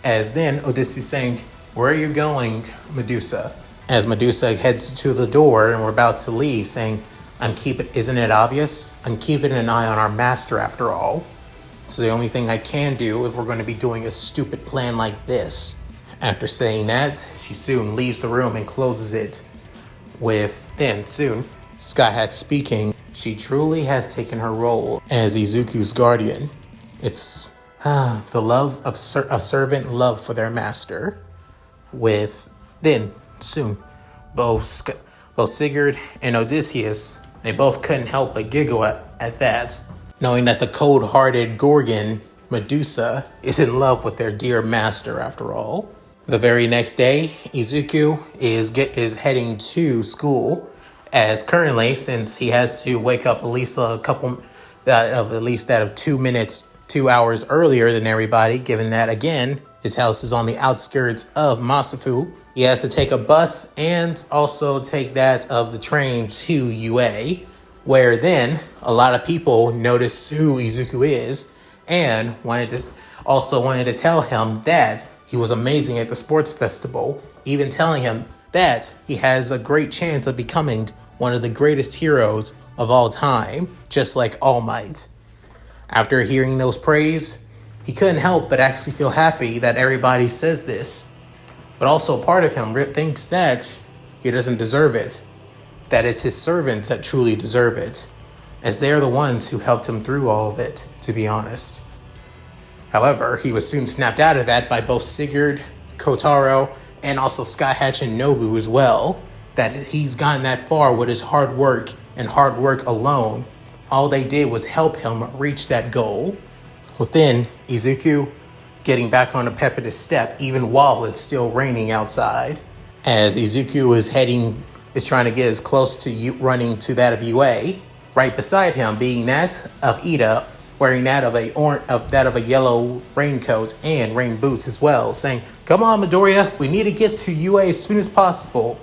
S1: as then Odysseus saying, "Where are you going, Medusa?" As Medusa heads to the door and we're about to leave, saying, isn't it obvious? I'm keeping an eye on our master after all. It's the only thing I can do if we're going to be doing a stupid plan like this. After saying that, she soon leaves the room and closes it. With then soon Sky Hat speaking, she truly has taken her role as Izuku's guardian. It's the love of a servant love for their master. With then soon both Sigurd and Odysseus, they both couldn't help but giggle at that, knowing that the cold-hearted Gorgon, Medusa, is in love with their dear master after all. The very next day, Izuku is heading to school, as currently, since he has to wake up at least that of 2 hours earlier than everybody, given that, again, his house is on the outskirts of Masafu. He has to take a bus and also take that of the train to UA, where then a lot of people notice who Izuku is and wanted to tell him that he was amazing at the sports festival, even telling him that he has a great chance of becoming one of the greatest heroes of all time, just like All Might. After hearing those praise, he couldn't help but actually feel happy that everybody says this. But also part of him thinks that he doesn't deserve it, that it's his servants that truly deserve it, as they are the ones who helped him through all of it, to be honest. However, he was soon snapped out of that by both Sigurd, Kotaro, and also Sky Hatch and Nobu as well, that he's gotten that far with his hard work and hard work alone. All they did was help him reach that goal. Within Izuku getting back on the pep of his step even while it's still raining outside, as Izuku is trying to get as close to running to that of UA, right beside him being that of Ida, wearing that of a yellow raincoat and rain boots as well, saying, "Come on, Midoriya, we need to get to UA as soon as possible."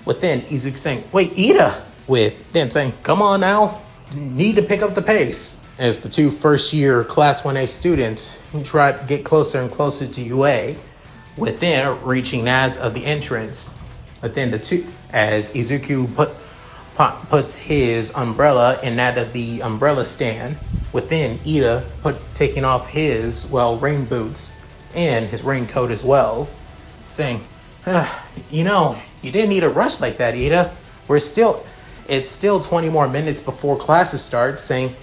S1: With then Izuku saying, "Wait, Ida!" With then saying, "Come on now, need to pick up the pace." As the two first-year Class 1A students try to get closer and closer to UA, with then reaching that of the entrance. But then as Izuku puts his umbrella in that of the umbrella stand, within Ida taking off his, rain boots and his raincoat as well, saying, you didn't need to rush like that, Ida. It's still 20 more minutes before classes start, saying,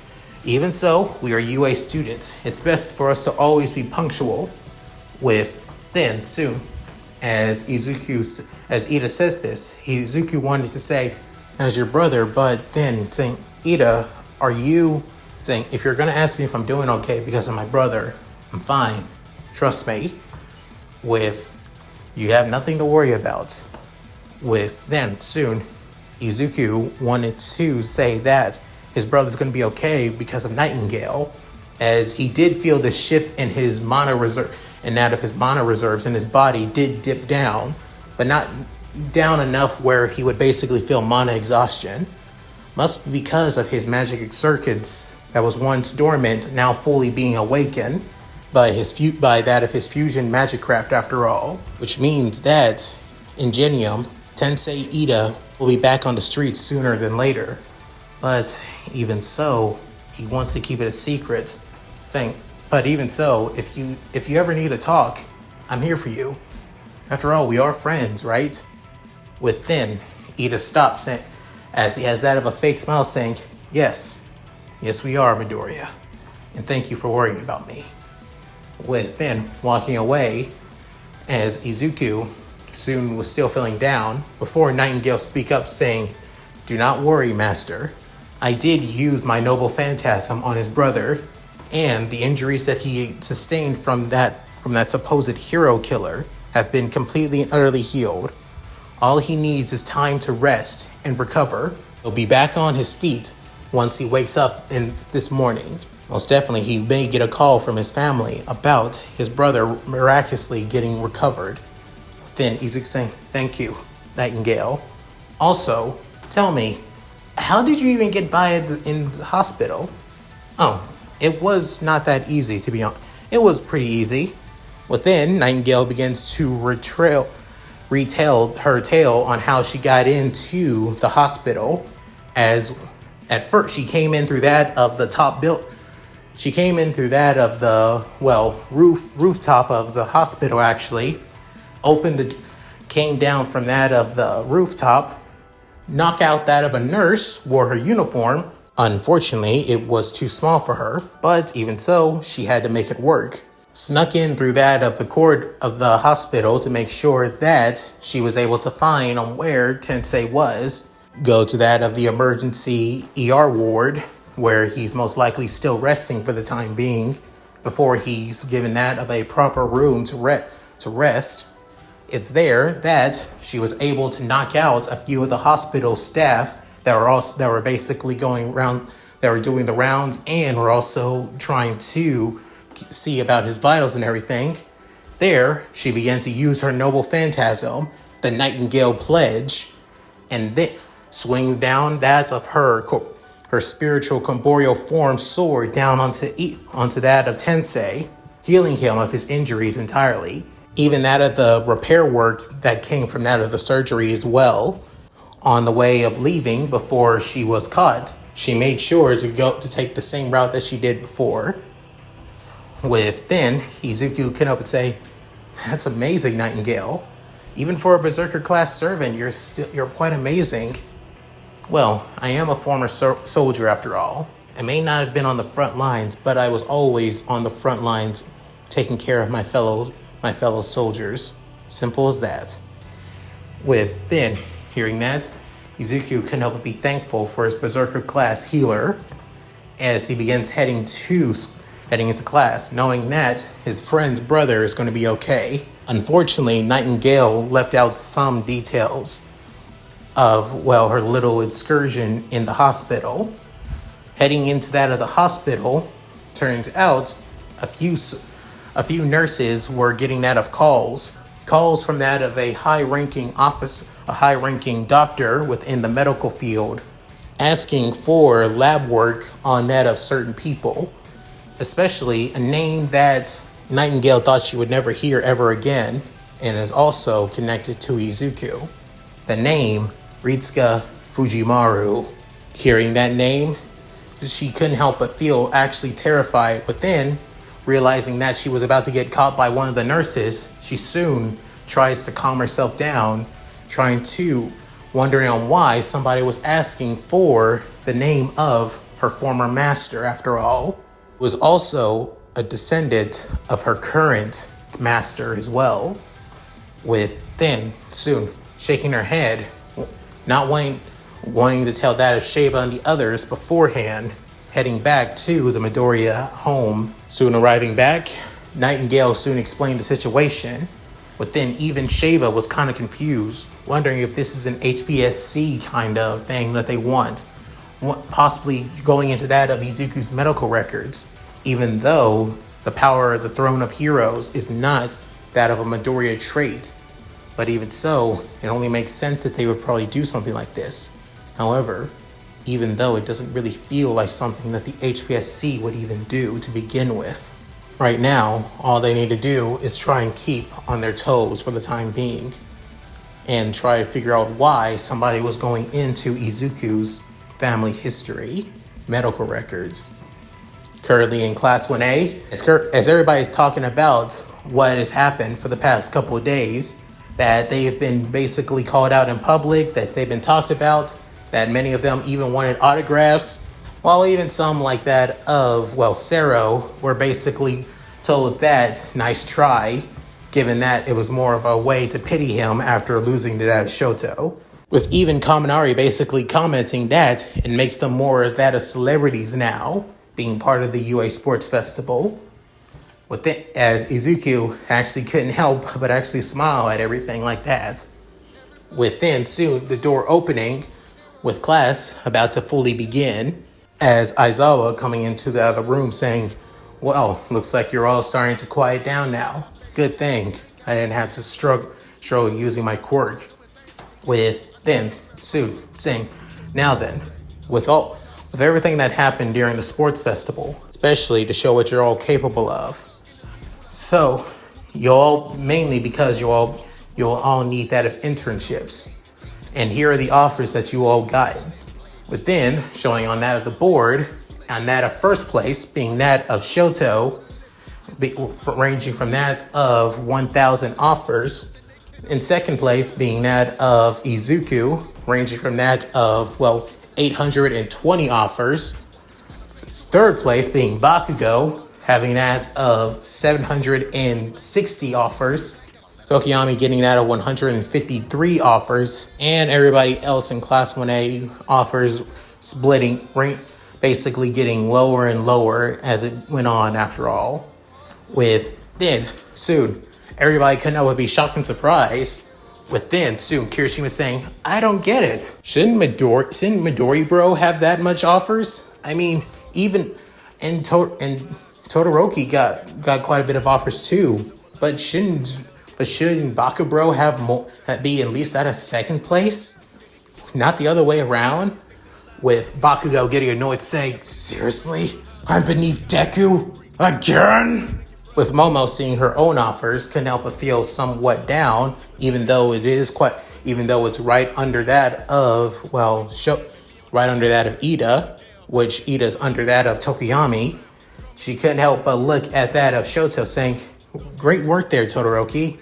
S1: even so, we are UA students. It's best for us to always be punctual. With then soon, as Ida says this, Izuku wanted to say, as your brother, but then saying, Ida, are you saying, if you're going to ask me if I'm doing okay because of my brother, I'm fine. Trust me. With you have nothing to worry about. With then soon, Izuku wanted to say that his brother's going to be okay because of Nightingale, as he did feel the shift in his mana reserve, and that of his mana reserves in his body did dip down, but not down enough where he would basically feel mana exhaustion. Must be because of his magic circuits that was once dormant now fully being awakened by that of his fusion magic craft after all, which means that Ingenium Tensei Ida will be back on the streets sooner than later. But even so, he wants to keep it a secret, saying, but even so, if you ever need to talk, I'm here for you. After all, we are friends, right? With then, Ida stops as he has that of a fake smile saying, yes, we are, Midoriya, and thank you for worrying about me. With then walking away, as Izuku soon was still feeling down, before Nightingale speak up saying, do not worry, Master. I did use my noble phantasm on his brother, and the injuries that he sustained from that supposed hero killer have been completely and utterly healed. All he needs is time to rest and recover. He'll be back on his feet once he wakes up in this morning. Most definitely, he may get a call from his family about his brother miraculously getting recovered. Then Izuku saying, "Thank you, Nightingale. Also, tell me, how did you even get by in the hospital?" Oh, it was not that easy, to be honest. It was pretty easy. Within, Nightingale begins to retell her tale on how she got into the hospital. As at first, she came in through that of the top build. She came in through that of the rooftop of the hospital. Actually, came down from that of the rooftop, knock out that of a nurse, wore her uniform. Unfortunately, it was too small for her, but even so, she had to make it work. Snuck in through that of the court of the hospital to make sure that she was able to find on where Tensei was. Go to that of the emergency ER ward, where he's most likely still resting for the time being, before he's given that of a proper room to rest. It's there that she was able to knock out a few of the hospital staff that were basically going around, that were doing the rounds, and were also trying to see about his vitals and everything. There, she began to use her noble phantasm, the Nightingale Pledge, and then swings down that of her spiritual corporeal form sword down onto that of Tensei, healing him of his injuries entirely. Even that of the repair work that came from that of the surgery as well. On the way of leaving, before she was caught, she made sure to take the same route that she did before. With then, Izuku came up and say, "That's amazing, Nightingale. Even for a Berserker class servant, you're quite amazing." Well, I am a former soldier after all. I may not have been on the front lines, but I was always on the front lines taking care of my fellow soldiers. Simple as that. With Finn hearing that, Izuku couldn't help but be thankful for his Berserker class healer as he begins heading into class, knowing that his friend's brother is going to be okay. Unfortunately, Nightingale left out some details of, her little excursion in the hospital. Heading into that of the hospital, turns out a few nurses were getting that of calls from that of a high-ranking doctor within the medical field, asking for lab work on that of certain people, especially a name that Nightingale thought she would never hear ever again, and is also connected to Izuku. The name, Ritsuka Fujimaru. Hearing that name, she couldn't help but feel actually terrified. But then, realizing that she was about to get caught by one of the nurses, she soon tries to calm herself down, wondering on why somebody was asking for the name of her former master after all. Was also a descendant of her current master as well. With then, soon, shaking her head, not wanting to tell that of Sheba and the others beforehand, heading back to the Midoriya home. Soon arriving back, Nightingale soon explained the situation. But then even Sheba was kind of confused, wondering if this is an HPSC kind of thing that they want, possibly going into that of Izuku's medical records, even though the power of the Throne of Heroes is not that of a Midoriya trait. But even so, it only makes sense that they would probably do something like this. However, even though it doesn't really feel like something that the HPSC would even do to begin with. Right now, all they need to do is try and keep on their toes for the time being, and try to figure out why somebody was going into Izuku's family history, medical records. Currently in Class 1A, as everybody's talking about what has happened for the past couple of days, that they have been basically called out in public, that they've been talked about, that many of them even wanted autographs, while even some like that of, Sero were basically told that, nice try, given that it was more of a way to pity him after losing to that of Shoto. With even Kaminari basically commenting that it makes them more of that of celebrities now, being part of the UA Sports Festival. With it, as Izuku actually couldn't help but actually smile at everything like that. Within soon the door opening, with class about to fully begin, as Aizawa coming into the other room saying, well, looks like you're all starting to quiet down now. Good thing I didn't have to struggle using my quirk. With then Sue saying, now then, with everything that happened during the sports festival, especially to show what you're all capable of. So, mainly because you'll all need that of internships. And here are the offers that you all got. With then showing on that of the board, on that of first place being that of Shoto, ranging from that of 1,000 offers. In second place being that of Izuku, ranging from that of, 820 offers. Third place being Bakugo, having that of 760 offers. Tokiyami getting that of 153 offers. And everybody else in Class 1A offers splitting, basically getting lower and lower as it went on after all. With then, soon, everybody couldn't help but be shocked and surprised. With then, soon, Kirishima saying, I don't get it. Shouldn't Midori bro have that much offers? I mean, even and Todoroki got quite a bit of offers too. But shouldn't Baku bro have be at least at a second place? Not the other way around? With Bakugo getting annoyed saying, seriously? I'm beneath Deku? Again? With Momo seeing her own offers, couldn't help but feel somewhat down, even though it's right under that of, right under that of Ida, which Ida's under that of Tokiyami. She couldn't help but look at that of Shoto saying, great work there, Todoroki.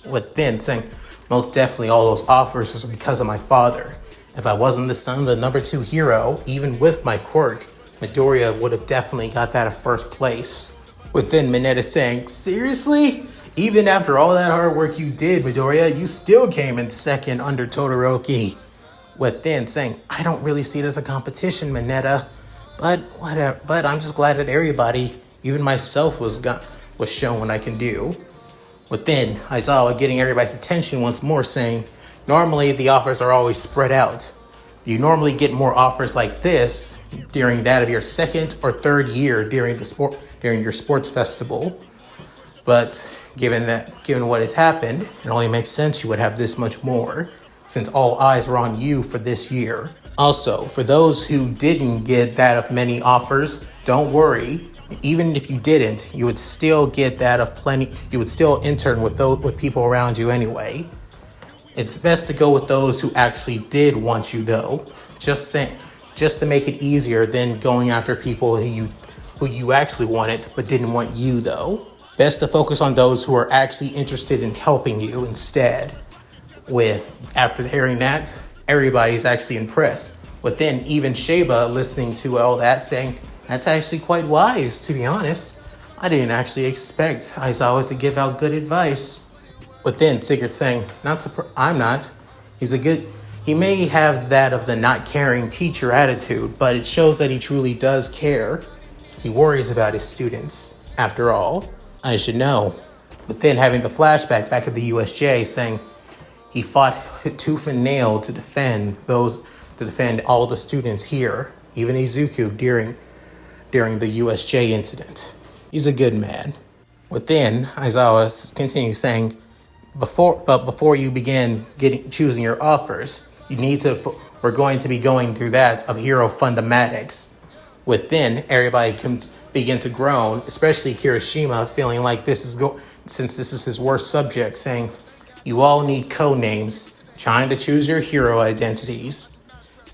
S1: With then saying, most definitely all those offers was because of my father. If I wasn't the son of the number 2 hero, even with my quirk, Midoriya would have definitely got that at first place. With then Mineta saying, seriously? Even after all that hard work you did, Midoriya, you still came in second under Todoroki. With then saying, I don't really see it as a competition, Mineta. But whatever. But I'm just glad that everybody, even myself, was shown what I can do. With then Aizawa getting everybody's attention once more, saying, normally the offers are always spread out. You normally get more offers like this during that of your second or third year during your sports festival. But given what has happened, it only makes sense you would have this much more, since all eyes were on you for this year. Also, for those who didn't get that of many offers, don't worry. Even if you didn't, you would still get that of plenty. You would still intern with people around you anyway. It's best to go with those who actually did want you, though. Just to make it easier than going after people who you actually wanted but didn't want you, though. Best to focus on those who are actually interested in helping you instead. After hearing that, everybody's actually impressed. But then even Sheba listening to all that saying, that's actually quite wise, to be honest. I didn't actually expect Aizawa to give out good advice. But then Sigurd saying, I'm not. He may have that of the not caring teacher attitude, but it shows that he truly does care. He worries about his students, after all. I should know. But then having the flashback back at the USJ saying he fought tooth and nail to defend all the students here, even Izuku during the USJ incident. He's a good man. But then Aizawa continues saying, before you begin choosing your offers, we're going to be going through that of hero fundamatics. With then everybody can begin to groan, especially Kirishima, feeling like since this is his worst subject, saying, you all need code names, trying to choose your hero identities.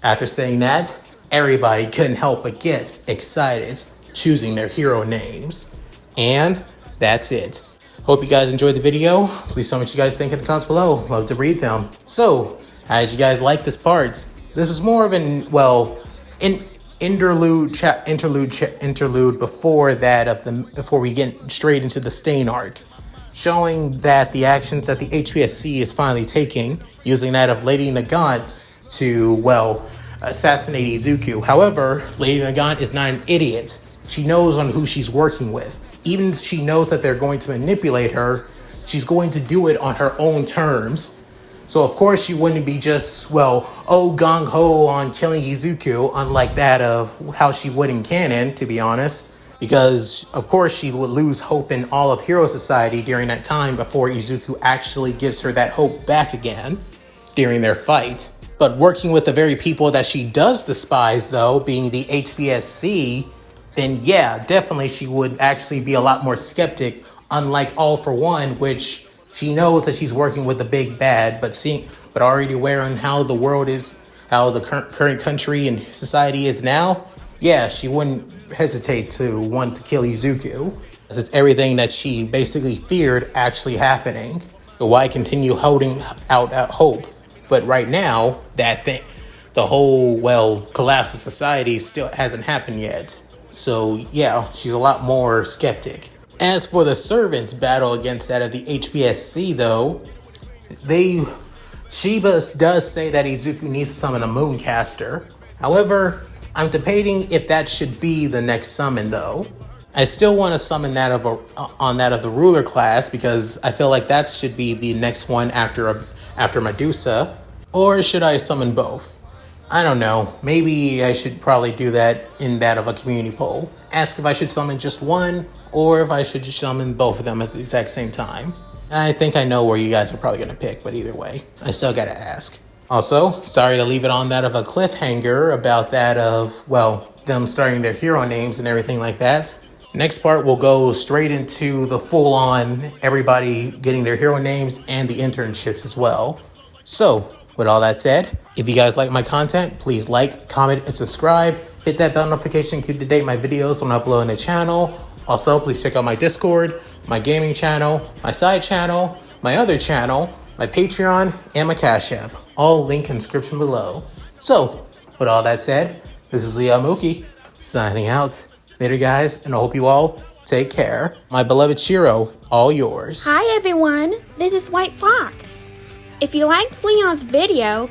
S1: After saying that, everybody couldn't help but get excited choosing their hero names. And that's it. Hope you guys enjoyed the video. Please tell me what you guys think in the comments below. Love to read them. So, how did you guys like this part? This is more of an, interlude before we get straight into the Stain arc, showing that the actions that the HPSC is finally taking, using that of Lady Nagant to, assassinate Izuku. However, Lady Nagant is not an idiot. She knows on who she's working with. Even if she knows that they're going to manipulate her, she's going to do it on her own terms. So of course she wouldn't be just, well, oh gung-ho on killing Izuku, unlike that of how she would in canon, to be honest. Because of course she would lose hope in all of Hero Society during that time before Izuku actually gives her that hope back again during their fight. But working with the very people that she does despise, though, being the HPSC, then yeah, definitely she would actually be a lot more skeptic, unlike All for One, which she knows that she's working with the big bad, but already aware on how the world is, how the current country and society is now, yeah, she wouldn't hesitate to want to kill Izuku. This is everything that she basically feared actually happening. So why continue holding out hope? But right now, the whole, well, collapse of society still hasn't happened yet. So yeah, she's a lot more skeptic. As for the servants' battle against that of the HPSC, though, Sheba does say that Izuku needs to summon a Mooncaster. However, I'm debating if that should be the next summon, though. I still want to summon that on that of the ruler class, because I feel like that should be the next one after Medusa. Or should I summon both? I don't know. Maybe I should probably do that in that of a community poll. Ask if I should summon just one, or if I should summon both of them at the exact same time. I think I know where you guys are probably going to pick, but either way, I still gotta ask. Also, sorry to leave it on that of a cliffhanger about that of, well, them starting their hero names and everything like that. Next part, we'll go straight into the full-on everybody getting their hero names and the internships as well. So, with all that said, if you guys like my content, please like, comment, and subscribe. Hit that bell notification to keep to date my videos when I upload on the channel. Also, please check out my Discord, my gaming channel, my side channel, my other channel, my Patreon, and my Cash App. All linked in the description below. So, with all that said, this is Leo Mookie, signing out. Later, guys, and I hope you all take care. My beloved Shiro, all yours.
S2: Hi, everyone. This is White Fox. If you liked Leon's video,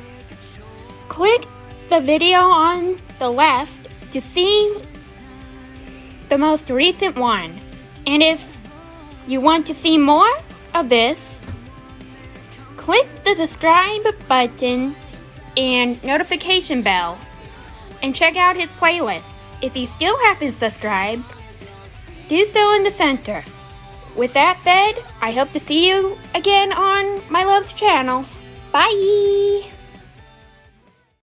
S2: click the video on the left to see the most recent one. And if you want to see more of this, click the subscribe button and notification bell and check out his playlist. If you still haven't subscribed, do so in the center. With that said, I hope to see you again on my love's channel. Bye!